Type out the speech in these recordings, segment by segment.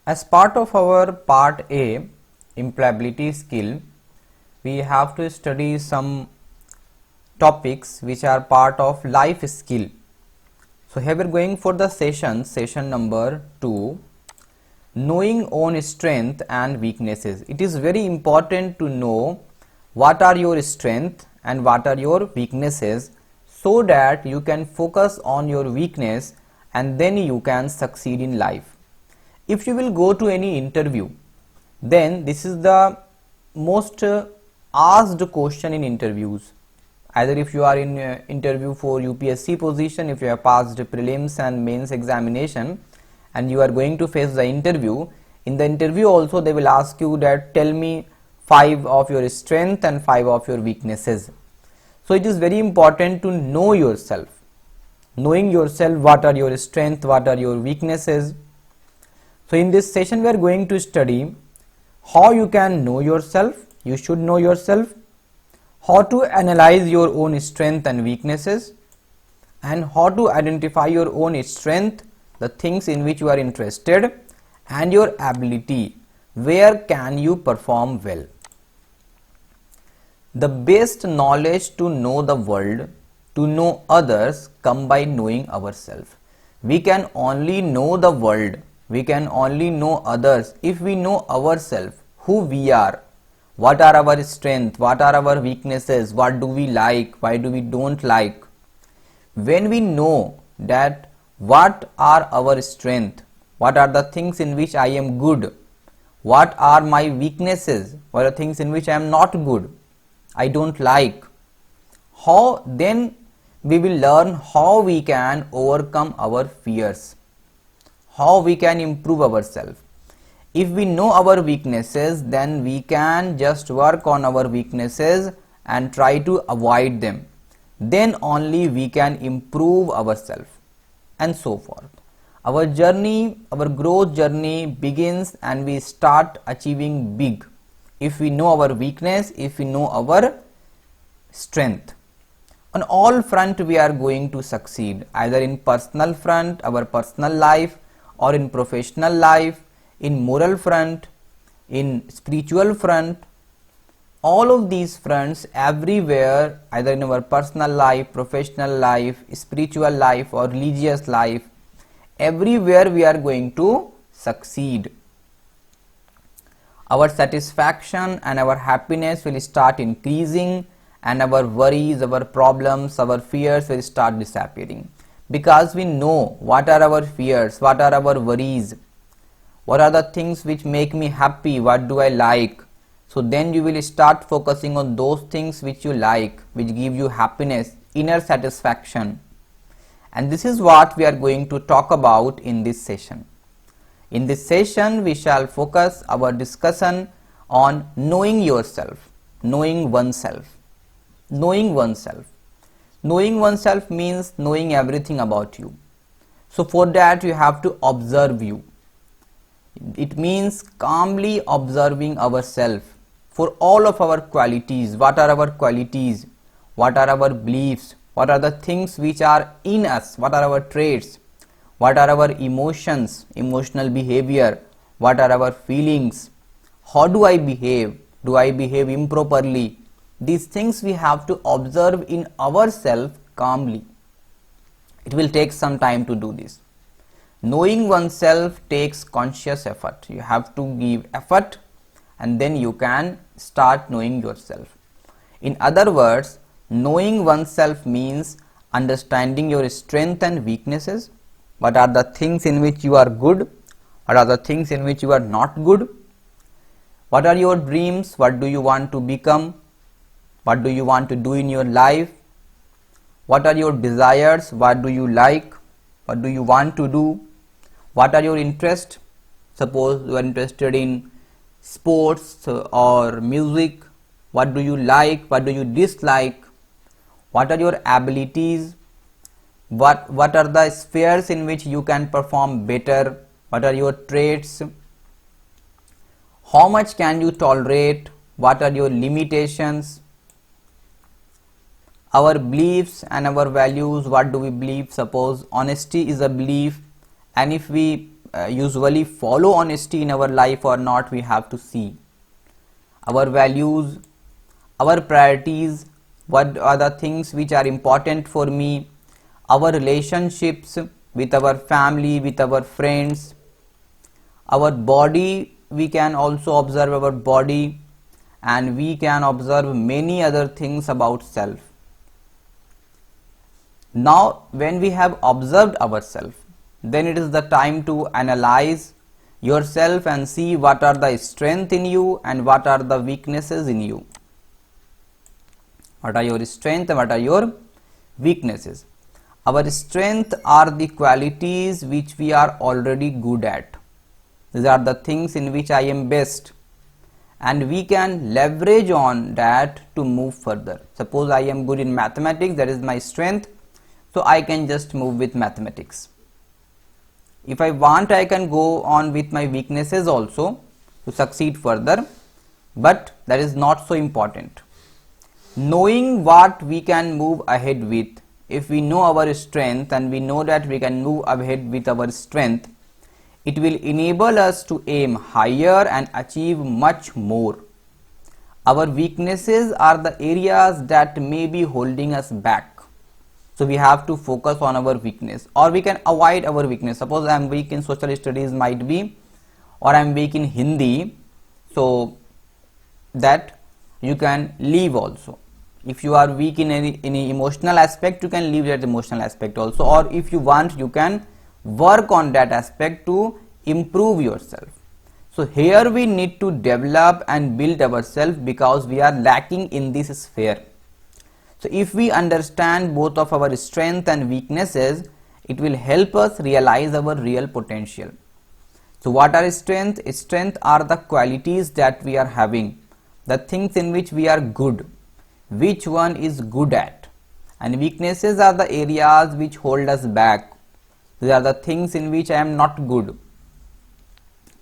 As part of our part A, employability skill, we have to study some topics which are part of life skill. So here we are going for the session number 2, knowing own strength and weaknesses. It is very important to know what are your strength and what are your weaknesses, so that you can focus on your weakness and then you can succeed in life. If you will go to any interview, then this is the most asked question in interviews. Either if you are in interview for UPSC position, if you have passed prelims and mains examination and you are going to face the interview, in the interview also they will ask you that tell me 5 of your strength and 5 of your weaknesses. So it is very important to know yourself. Knowing yourself, what are your strength, what are your weaknesses. So in this session we are going to study how you can know yourself, you should know yourself, how to analyze your own strength and weaknesses, and how to identify your own strength, the things in which you are interested, and your ability, where can you perform well. The best knowledge to know the world, to know others, come by knowing ourselves. We can only know the world, we can only know others if we know ourselves, who we are, what are our strengths, what are our weaknesses, what do we like, why do we don't like. When we know that what are our strengths, what are the things in which I am good, what are my weaknesses, what are the things in which I am not good, I don't like, how then we will learn how we can overcome our fears, how we can improve ourselves. If we know our weaknesses, then we can just work on our weaknesses and try to avoid them. Then only we can improve ourselves, and so forth. Our journey, our growth journey begins and we start achieving big if we know our weakness, if we know our strength. On all front we are going to succeed, either in personal front, our personal life, or in professional life, in moral front, in spiritual front. All of these fronts, everywhere, either in our personal life, professional life, spiritual life, or religious life, everywhere we are going to succeed. Our satisfaction and our happiness will start increasing, and our worries, our problems, our fears will start disappearing, because we know what are our fears, what are our worries, what are the things which make me happy, what do I like. So then you will start focusing on those things which you like, which give you happiness, inner satisfaction. And this is what we are going to talk about in this session. In this session we shall focus our discussion on knowing yourself, knowing oneself. Knowing oneself. Knowing oneself means knowing everything about you. So for that you have to observe you. It means calmly observing ourselves for all of our qualities. What are our qualities? What are our beliefs? What are the things which are in us? What are our traits? What are our emotions, emotional behavior? What are our feelings? How do I behave? Do I behave improperly? These things we have to observe in ourselves calmly. It will take some time to do this. Knowing oneself takes conscious effort. You have to give effort and then you can start knowing yourself. In other words, knowing oneself means understanding your strengths and weaknesses. What are the things in which you are good? What are the things in which you are not good? What are your dreams? What do you want to become? What do you want to do in your life? What are your desires? What do you like? What do you want to do? What are your interests? Suppose you are interested in sports or music. What do you like? What do you dislike? What are your abilities? What are the spheres in which you can perform better? What are your traits? How much can you tolerate? What are your limitations? Our beliefs and our values, what do we believe? Suppose honesty is a belief, and if we usually follow honesty in our life or not, we have to see. Our values, our priorities, what are the things which are important for me, our relationships with our family, with our friends, our body, we can also observe our body, and we can observe many other things about self. Now when we have observed ourselves, then it is the time to analyze yourself and see what are the strengths in you and what are the weaknesses in you. What are your strengths and what are your weaknesses? Our strengths are the qualities which we are already good at. These are the things in which I am best, and we can leverage on that to move further. Suppose I am good in mathematics, that is my strength, so I can just move with mathematics. If I want, I can go on with my weaknesses also to succeed further, but that is not so important. Knowing what we can move ahead with, if we know our strength and we know that we can move ahead with our strength, it will enable us to aim higher and achieve much more. Our weaknesses are the areas that may be holding us back. So we have to focus on our weakness, or we can avoid our weakness. Suppose I am weak in social studies, might be, or I am weak in Hindi, so that you can leave also. If you are weak in any emotional aspect, you can leave that emotional aspect also, or if you want, you can work on that aspect to improve yourself. So here we need to develop and build ourselves because we are lacking in this sphere. So if we understand both of our strengths and weaknesses, it will help us realize our real potential. So what are strengths? Strengths are the qualities that we are having, the things in which we are good, which one is good at, and weaknesses are the areas which hold us back. These are the things in which I am not good.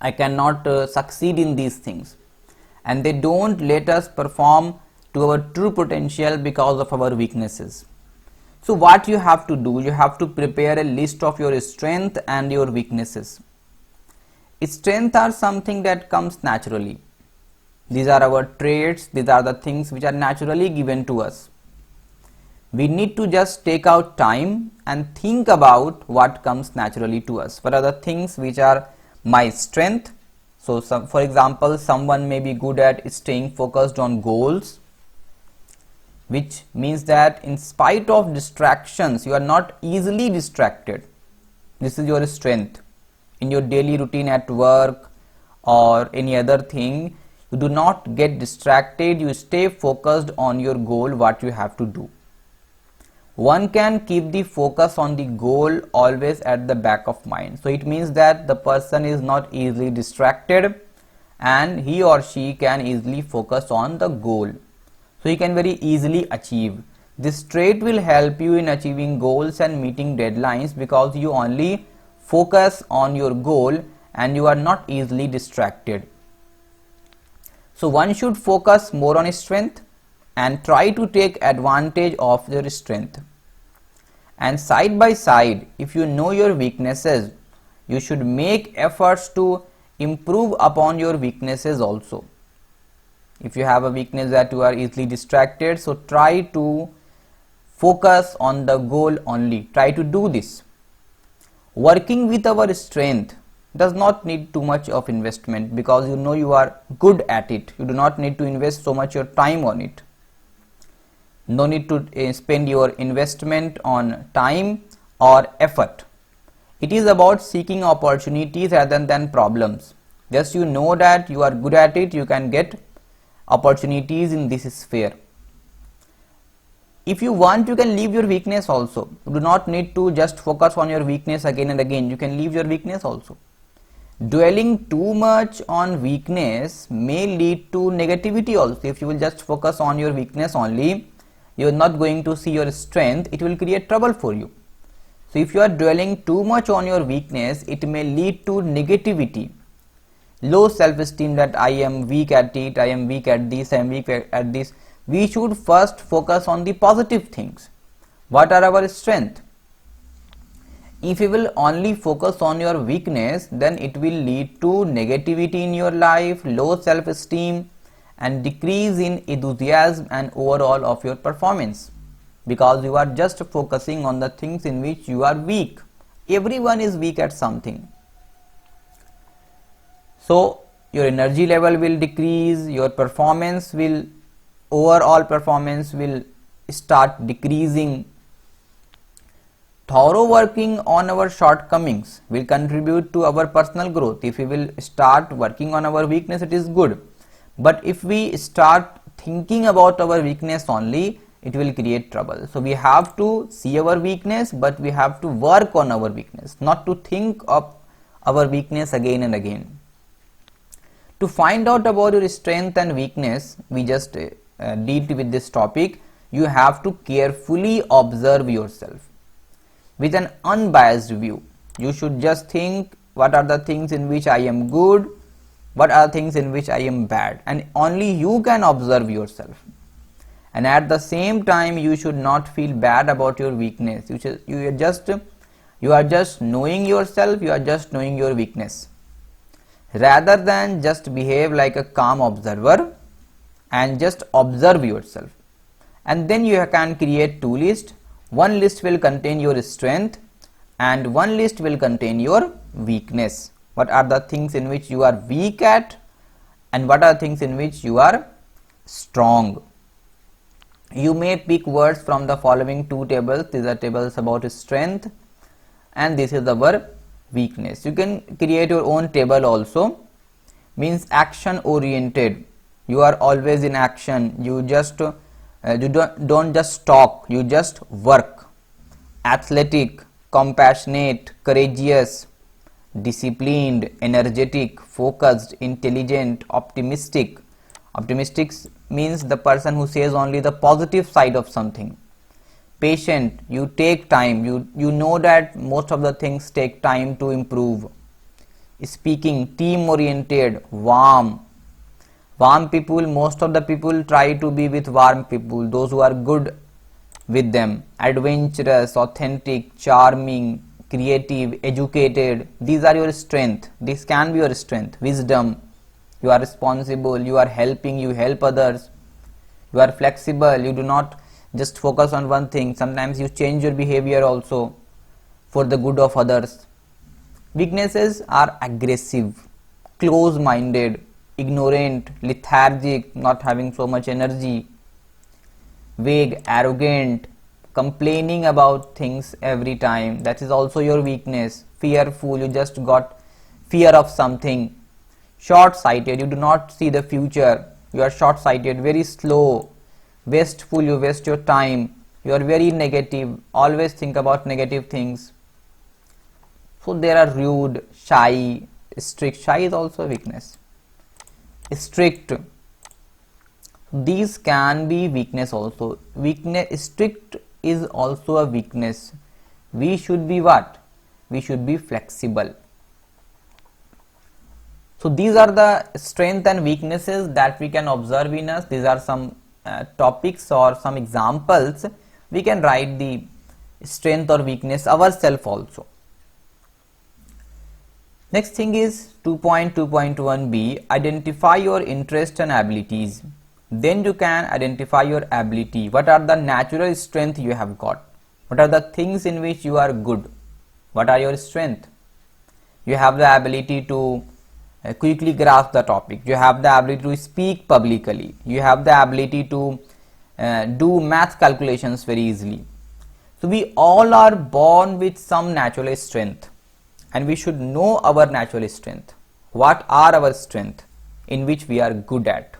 I cannot succeed in these things, and they don't let us perform to our true potential because of our weaknesses. So what you have to do, you have to prepare a list of your strength and your weaknesses. Strengths are something that comes naturally. These are our traits, these are the things which are naturally given to us. We need to just take out time and think about what comes naturally to us. What are the things which are my strength? So for example, someone may be good at staying focused on goals, which means that in spite of distractions, you are not easily distracted. This is your strength. In your daily routine at work or any other thing, you do not get distracted, you stay focused on your goal, what you have to do. One can keep the focus on the goal always at the back of mind. So it means that the person is not easily distracted and he or she can easily focus on the goal. So he can very easily achieve. This trait will help you in achieving goals and meeting deadlines because you only focus on your goal and you are not easily distracted. So one should focus more on strength and try to take advantage of your strength. And side by side, if you know your weaknesses, you should make efforts to improve upon your weaknesses also. If you have a weakness that you are easily distracted, so try to focus on the goal only. Try to do this. Working with our strength does not need too much of investment because you know you are good at it. You do not need to invest so much your time on it. No need to spend your investment on time or effort. It is about seeking opportunities rather than problems. Just you know that you are good at it, you can get opportunities in this sphere. If you want, you can leave your weakness also. You do not need to just focus on your weakness again and again. You can leave your weakness also. Dwelling too much on weakness may lead to negativity also. If you will just focus on your weakness only, you are not going to see your strength. It will create trouble for you. So if you are dwelling too much on your weakness, it may lead to negativity, low self-esteem, that I am weak at it, I am weak at this, I am weak at this. We should first focus on the positive things. What are our strengths? If you will only focus on your weakness, then it will lead to negativity in your life, low self-esteem, and decrease in enthusiasm and overall of your performance, because you are just focusing on the things in which you are weak. Everyone is weak at something. So your energy level will decrease, your performance will, overall performance will start decreasing. Thorough working on our shortcomings will contribute to our personal growth. If we will start working on our weakness, it is good. But if we start thinking about our weakness only, it will create trouble. So we have to see our weakness, but we have to work on our weakness, not to think of our weakness again and again. To find out about your strength and weakness, we just dealt with this topic. You have to carefully observe yourself with an unbiased view. You should just think, what are the things in which I am good, what are things in which I am bad, and only you can observe yourself. And at the same time, you should not feel bad about your weakness. You are just knowing yourself, you are just knowing your weakness, rather than just behave like a calm observer and just observe yourself. And then you can create two lists. One list will contain your strength and one list will contain your weakness. What are the things in which you are weak at and what are things in which you are strong. You may pick words from the following two tables. These are tables about strength and this is our weakness. You can create your own table also. Means action oriented. You are always in action. You don't just talk, you just work. Athletic, compassionate, courageous, disciplined, energetic, focused, intelligent, optimistic. Optimistic means the person who says only the positive side of something. Patient, you take time, you know that most of the things take time to improve. Speaking, team oriented, warm. Warm people, most of the people try to be with warm people, those who are good with them. Adventurous, authentic, charming, creative, educated. These are your strength. This can be your strength. Wisdom, you are responsible, you are helping, you help others. You are flexible, you do not just focus on one thing. Sometimes you change your behavior also for the good of others. Weaknesses are aggressive, close-minded, ignorant, lethargic, not having so much energy, vague, arrogant, complaining about things every time. That is also your weakness. Fearful, you just got fear of something. Short-sighted, you do not see the future. You are short-sighted, very slow. Wasteful, you waste your time. You are very negative, always think about negative things. So there are rude, shy, strict. Shy is also a weakness. Strict, these can be weakness also. Strict is also a weakness. We should be what? We should be flexible. So these are the strengths and weaknesses that we can observe in us. These are some topics or some examples. We can write the strength or weakness ourselves also. Next thing is 2.2.1b, identify your interest and abilities. Then you can identify your ability. What are the natural strength you have got? What are the things in which you are good? What are your strength? You have the ability to quickly grasp the topic. You have the ability to speak publicly. You have the ability to do math calculations very easily. So we all are born with some natural strength. And we should know our natural strength. What are our strengths in which we are good at?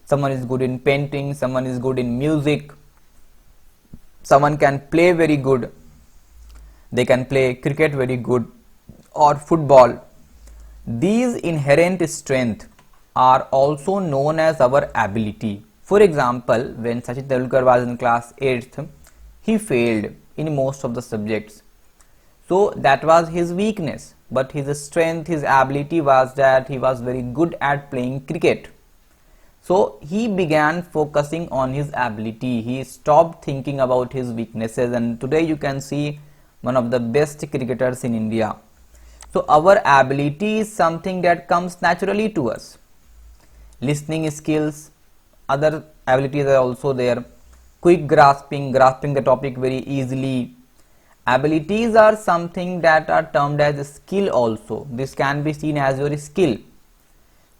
Someone is good in painting, someone is good in music, someone can play very good, they can play cricket very good or football. These inherent strengths are also known as our ability. For example, when Sachin Tendulkar was in class 8th, he failed in most of the subjects. So that was his weakness, but his strength, his ability was that he was very good at playing cricket. So he began focusing on his ability. He stopped thinking about his weaknesses, and today you can see one of the best cricketers in India. So our ability is something that comes naturally to us. Listening skills, other abilities are also there. Quick grasping the topic very easily. Abilities are something that are termed as a skill also. This can be seen as your skill.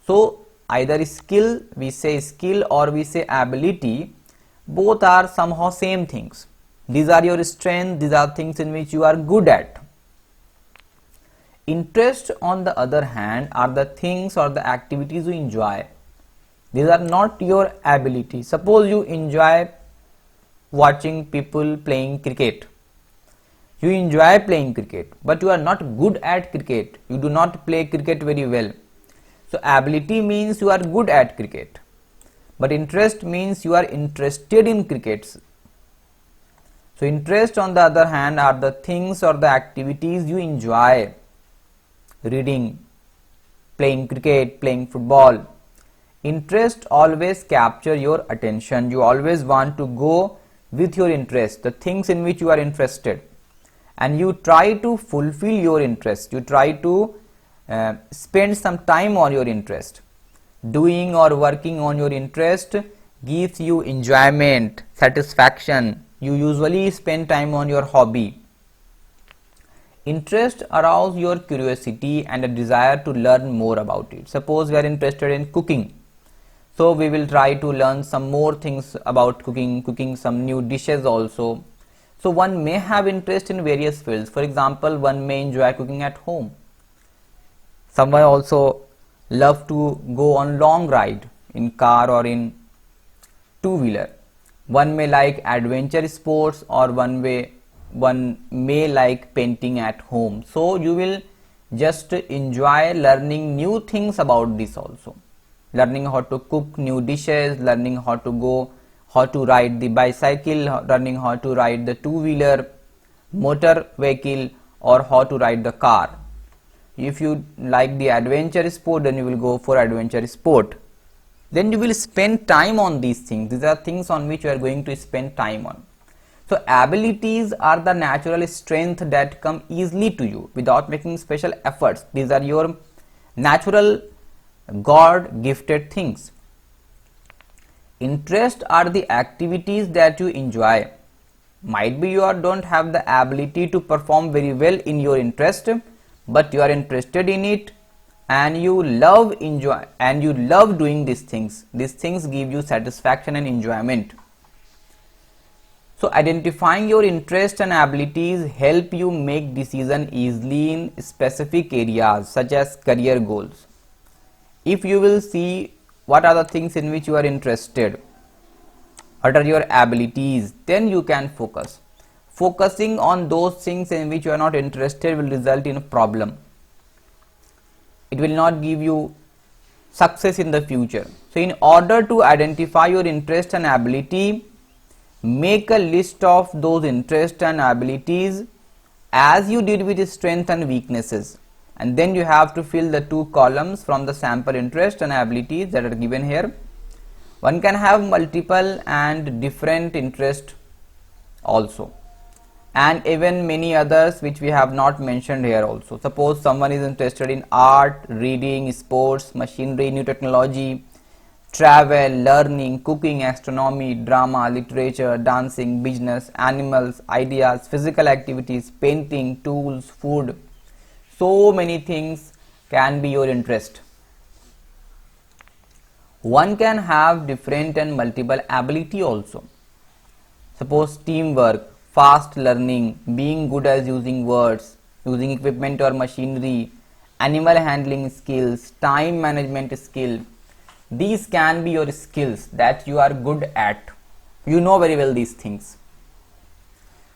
So either skill, we say skill, or we say ability, both are somehow same things. These are your strengths, these are things in which you are good at. Interest, on the other hand, are the things or the activities you enjoy. These are not your ability. Suppose you enjoy watching people playing cricket. You enjoy playing cricket, but you are not good at cricket. You do not play cricket very well. So ability means you are good at cricket, but interest means you are interested in cricket. So interest, on the other hand, are the things or the activities you enjoy. Reading, playing cricket, playing football. Interest always capture your attention. You always want to go with your interest, the things in which you are interested, and you try to fulfill your interest. You try to spend some time on your interest. Doing or working on your interest gives you enjoyment, satisfaction. You usually spend time on your hobby. Interest arouses your curiosity and a desire to learn more about it. Suppose we are interested in cooking, so we will try to learn some more things about cooking some new dishes also. So one may have interest in various fields. For example, one may enjoy cooking at home. Someone also love to go on long ride in car or in two-wheeler. One may like adventure sports, or one may like painting at home. So you will just enjoy learning new things about this also. Learning how to cook new dishes, learning how to ride the bicycle, learning how to ride the two-wheeler, motor vehicle, or how to ride the car. If you like the adventure sport, then you will go for adventure sport. Then you will spend time on these things. These are things on which you are going to spend time on. So abilities are the natural strength that come easily to you without making special efforts. These are your natural God gifted things. Interest are the activities that you enjoy. Might be you don't have the ability to perform very well in your interest, but you are interested in it and you love doing these things. These things give you satisfaction and enjoyment. So identifying your interests and abilities help you make decisions easily in specific areas such as career goals. If you will see what are the things in which you are interested, what are your abilities, then you can focus. Focusing on those things in which you are not interested will result in a problem. It will not give you success in the future. So in order to identify your interest and ability, make a list of those interests and abilities as you did with strengths and weaknesses, and then you have to fill the two columns from the sample interest and abilities that are given here. One can have multiple and different interest also, and even many others which we have not mentioned here also. Suppose someone is interested in art, reading, sports, machinery, new technology, travel, learning, cooking, astronomy, drama, literature, dancing, business, animals, ideas, physical activities, painting, tools, food. So many things can be your interest. One can have different and multiple ability also. Suppose teamwork, fast learning, being good at using words, using equipment or machinery, animal handling skills, time management skill. These can be your skills that you are good at. You know very well these things.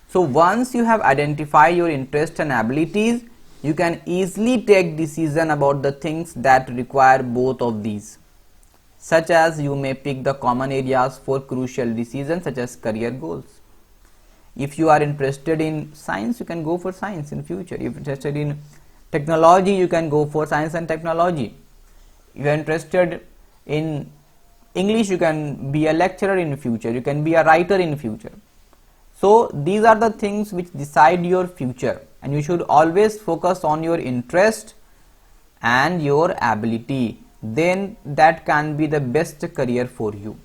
So once you have identified your interests and abilities, you can easily take decision about the things that require both of these. Such as you may pick the common areas for crucial decisions such as career goals. If you are interested in science, you can go for science in future. If you are interested in technology, you can go for science and technology. If you are interested in English, you can be a lecturer in future. You can be a writer in future. So these are the things which decide your future, and you should always focus on your interest and your ability. Then that can be the best career for you.